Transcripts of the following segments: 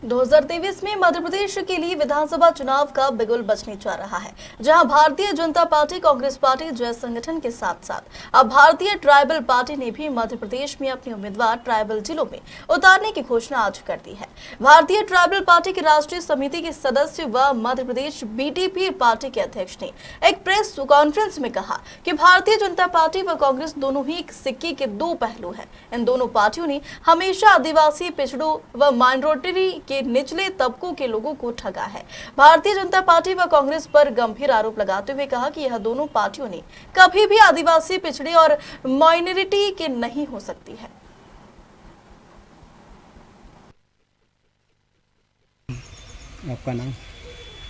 2023 में मध्य प्रदेश के लिए विधानसभा चुनाव का बिगुल बजने जा रहा है, जहां भारतीय जनता पार्टी, कांग्रेस पार्टी, जय संगठन के साथ साथ अब भारतीय ट्राइबल पार्टी ने भी मध्य प्रदेश में अपने उम्मीदवार ट्राइबल जिलों में उतारने की घोषणा आज कर दी है। भारतीय ट्राइबल पार्टी की राष्ट्रीय समिति के सदस्य व मध्य प्रदेश बीटीपी पार्टी के अध्यक्ष ने एक प्रेस कॉन्फ्रेंस में कहा कि भारतीय जनता पार्टी व कांग्रेस दोनों ही एक सिक्के के दो पहलू हैं। इन दोनों पार्टियों ने हमेशा आदिवासी, पिछड़ों व माइनॉरिटी के निचले तबकों के लोगों को ठगा है। भारतीय जनता पार्टी व कांग्रेस पर गंभीर आरोप लगाते हुए कहा कि यह दोनों पार्टियों ने कभी भी आदिवासी, पिछड़े और माइनॉरिटी के नहीं हो सकती है। आपका नाम?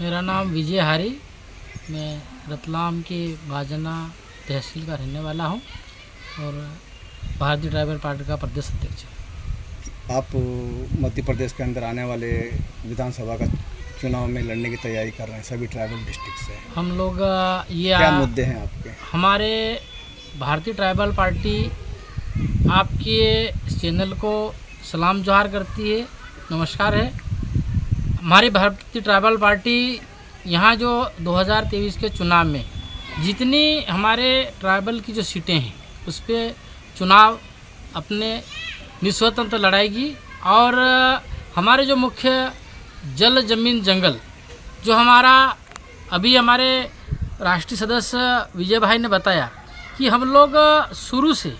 मेरा नाम विजय हारी, मैं रतलाम के भाजना तहसील का रहने वाला हूं और भारतीय ट्राइबल पार्टी का प्रदेश अध्यक्ष हूं। आप मध्य प्रदेश के अंदर आने वाले विधानसभा का चुनाव में लड़ने की तैयारी कर रहे हैं सभी ट्राइबल डिस्ट्रिक्ट से। हम लोग ये क्या मुद्दे हैं आपके? हमारे भारतीय ट्राइबल पार्टी आपके चैनल को सलाम जोहार करती है, नमस्कार है। हमारी भारतीय ट्राइबल पार्टी यहाँ जो 2023 के चुनाव में जितनी हमारे ट्राइबल की जो सीटें हैं उस पर चुनाव अपने निस्वतंत्र लड़ाएगी और हमारे जो मुख्य जल, जमीन, जंगल जो हमारा अभी हमारे राष्ट्रीय सदस्य विजय भाई ने बताया कि हम लोग शुरू से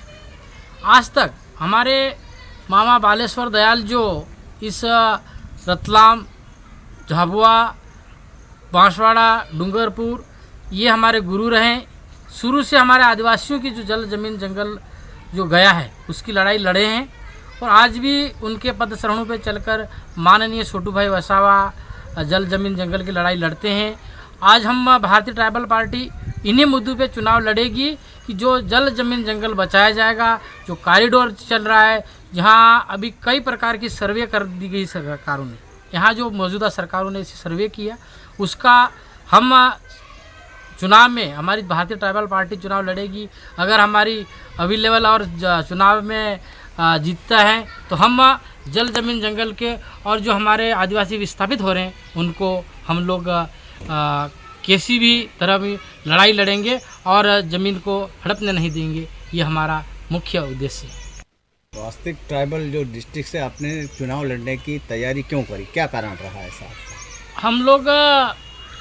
आज तक हमारे मामा बालेश्वर दयाल जो इस रतलाम, झाबुआ, बांसवाड़ा, डूंगरपुर ये हमारे गुरु रहे। शुरू से हमारे आदिवासियों की जो जल, जमीन, जंगल जो गया है उसकी लड़ाई लड़े हैं और आज भी उनके पद शरणों पे चलकर माननीय छोटू भाई वसावा जल, जमीन, जंगल की लड़ाई लड़ते हैं। आज हम भारतीय ट्राइबल पार्टी इन्हीं मुद्दों पे चुनाव लड़ेगी कि जो जल, जमीन, जंगल बचाया जाएगा, जो कॉरिडोर चल रहा है, जहाँ अभी कई प्रकार की सर्वे कर दी गई सरकारों ने, यहाँ जो मौजूदा सरकारों ने इसे सर्वे किया उसका हम चुनाव में हमारी भारतीय ट्राइबल पार्टी चुनाव लड़ेगी। अगर हमारी अवेलेबल और चुनाव में जीतता है तो हम जल, जमीन, जंगल के और जो हमारे आदिवासी विस्थापित हो रहे हैं उनको हम लोग किसी भी तरह की लड़ाई लड़ेंगे और ज़मीन को हड़पने नहीं देंगे। ये हमारा मुख्य उद्देश्य है। वास्तविक ट्राइबल जो डिस्ट्रिक्ट से आपने चुनाव लड़ने की तैयारी क्यों करी, क्या कारण रहा ऐसा? हम लोग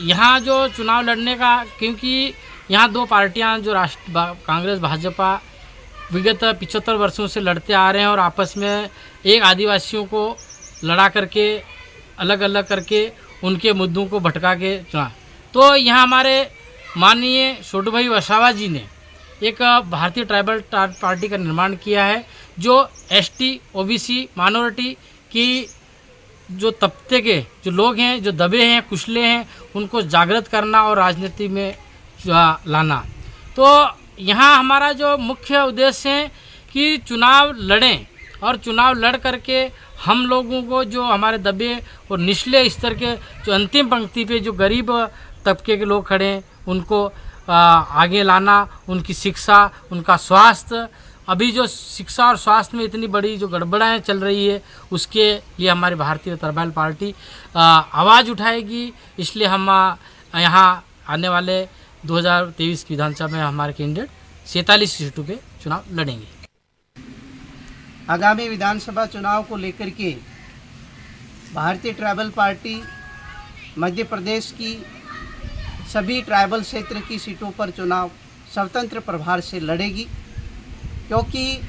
यहाँ जो चुनाव लड़ने का, क्योंकि यहाँ दो पार्टियाँ जो कांग्रेस, भाजपा विगत 75 वर्षों से लड़ते आ रहे हैं और आपस में एक आदिवासियों को लड़ा करके अलग अलग करके उनके मुद्दों को भटका के चुना। तो यहाँ हमारे माननीय छोटू भाई वसावा जी ने एक भारतीय ट्राइबल पार्टी का निर्माण किया है जो एसटी, ओबीसी, माइनॉरिटी की जो तबके के जो लोग हैं, जो दबे हैं, कुचले हैं, उनको जागृत करना और राजनीति में लाना। तो यहाँ हमारा जो मुख्य उद्देश्य है कि चुनाव लड़ें और चुनाव लड़ करके हम लोगों को जो हमारे दबे और निचले स्तर के जो अंतिम पंक्ति पे जो गरीब तबके के लोग खड़े हैं उनको आगे लाना, उनकी शिक्षा, उनका स्वास्थ्य। अभी जो शिक्षा और स्वास्थ्य में इतनी बड़ी जो गड़बड़ाएँ चल रही है उसके लिए हमारी भारतीय ट्राइबल पार्टी आवाज़ उठाएगी। इसलिए हम यहाँ आने वाले 2023 की विधानसभा में हमारे कैंडिडेट 47 सीटों पे चुनाव लड़ेंगे। आगामी विधानसभा चुनाव को लेकर के भारतीय ट्राइबल पार्टी मध्य प्रदेश की सभी ट्राइबल क्षेत्र की सीटों पर चुनाव स्वतंत्र प्रभार से लड़ेगी, क्योंकि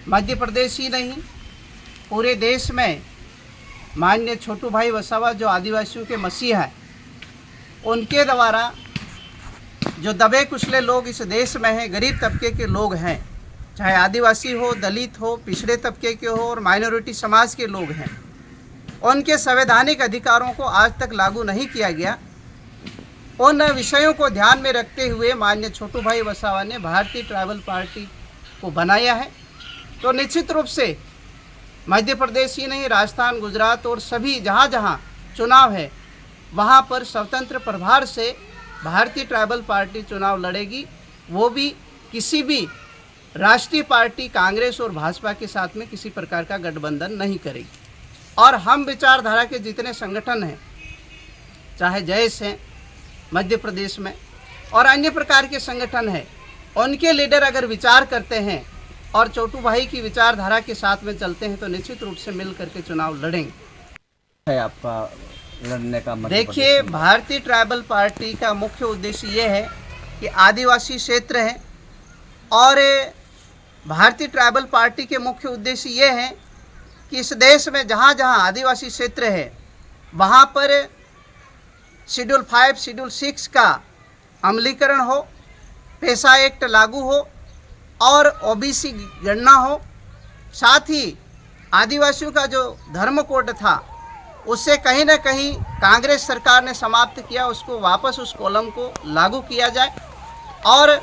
मध्य प्रदेश ही नहीं पूरे देश में माननीय छोटू भाई वसावा जो आदिवासियों के मसीहा हैं, उनके द्वारा जो दबे कुचले लोग इस देश में हैं, गरीब तबके के लोग हैं, चाहे आदिवासी हो, दलित हो, पिछड़े तबके के हो और माइनॉरिटी समाज के लोग हैं, उनके संवैधानिक अधिकारों को आज तक लागू नहीं किया गया। उन विषयों को ध्यान में रखते हुए माननीय छोटू भाई वसावा ने भारतीय ट्राइबल पार्टी को बनाया है। तो निश्चित रूप से मध्य प्रदेश ही नहीं, राजस्थान, गुजरात और सभी जहाँ जहाँ चुनाव है वहाँ पर स्वतंत्र प्रभार से भारतीय ट्राइबल पार्टी चुनाव लड़ेगी, वो भी किसी भी राष्ट्रीय पार्टी कांग्रेस और भाजपा के साथ में किसी प्रकार का गठबंधन नहीं करेगी। और हम विचारधारा के जितने संगठन हैं, चाहे जयस हैं मध्य प्रदेश में और अन्य प्रकार के संगठन हैं, उनके लीडर अगर विचार करते हैं और छोटू भाई की विचारधारा के साथ में चलते हैं तो निश्चित रूप से मिल करके चुनाव लड़ेंगे। है आपका लड़ने का मध्य देखिए, प्रदेश में? भारतीय ट्राइबल पार्टी का मुख्य उद्देश्य ये है कि आदिवासी क्षेत्र है और भारतीय ट्राइबल पार्टी के मुख्य उद्देश्य ये है कि इस देश में जहाँ जहाँ आदिवासी क्षेत्र है वहाँ पर शेड्यूल 5, शेड्यूल 6 का अमलीकरण हो, पेशा एक्ट लागू हो और ओबीसी गणना हो। साथ ही आदिवासियों का जो धर्म कोड था उससे कहीं ना कहीं कांग्रेस सरकार ने समाप्त किया, उसको वापस उस कॉलम को लागू किया जाए। और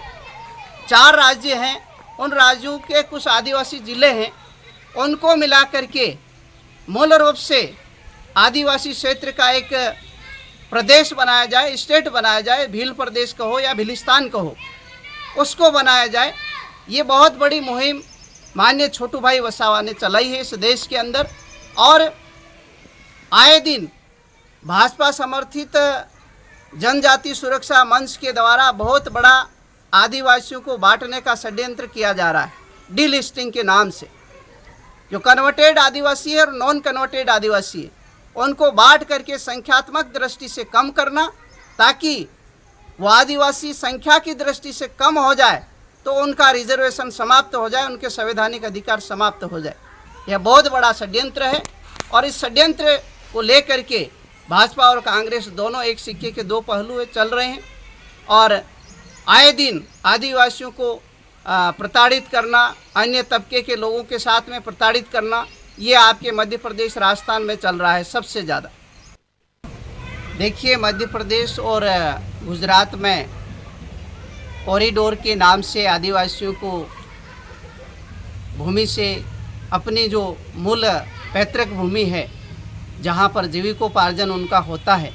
4 राज्य हैं, उन राज्यों के कुछ आदिवासी ज़िले हैं, उनको मिला करके मूल रूप से आदिवासी क्षेत्र का एक प्रदेश बनाया जाए, स्टेट बनाया जाए, भील प्रदेश कहो या भीलिस्तान कहो, उसको बनाया जाए। ये बहुत बड़ी मुहिम माननीय छोटू भाई वसावा ने चलाई है इस देश के अंदर और आए दिन भाजपा समर्थित जनजाति सुरक्षा मंच के द्वारा बहुत बड़ा आदिवासियों को बांटने का षड्यंत्र किया जा रहा है, डीलिस्टिंग के नाम से। जो कन्वर्टेड आदिवासी है और नॉन कन्वर्टेड आदिवासी है, उनको बांट करके संख्यात्मक दृष्टि से कम करना, ताकि वो आदिवासी संख्या की दृष्टि से कम हो जाए तो उनका रिजर्वेशन समाप्त हो जाए, उनके संवैधानिक अधिकार समाप्त हो जाए। यह बहुत बड़ा षड्यंत्र है और इस षड्यंत्र को लेकर के भाजपा और कांग्रेस दोनों एक सिक्के के 2 पहलू चल रहे हैं और आए दिन आदिवासियों को प्रताड़ित करना, अन्य तबके के लोगों के साथ में प्रताड़ित करना, ये आपके मध्य प्रदेश राजस्थान में चल रहा है सबसे ज़्यादा। देखिए, मध्य प्रदेश और गुजरात में कॉरिडोर के नाम से आदिवासियों को भूमि से अपनी जो मूल पैतृक भूमि है, जहाँ पर जीविकोपार्जन उनका होता है,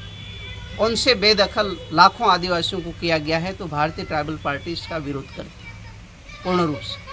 उनसे बेदखल लाखों आदिवासियों को किया गया है। तो भारतीय ट्राइबल पार्टी इसका विरोध करती है पूर्ण रूप से।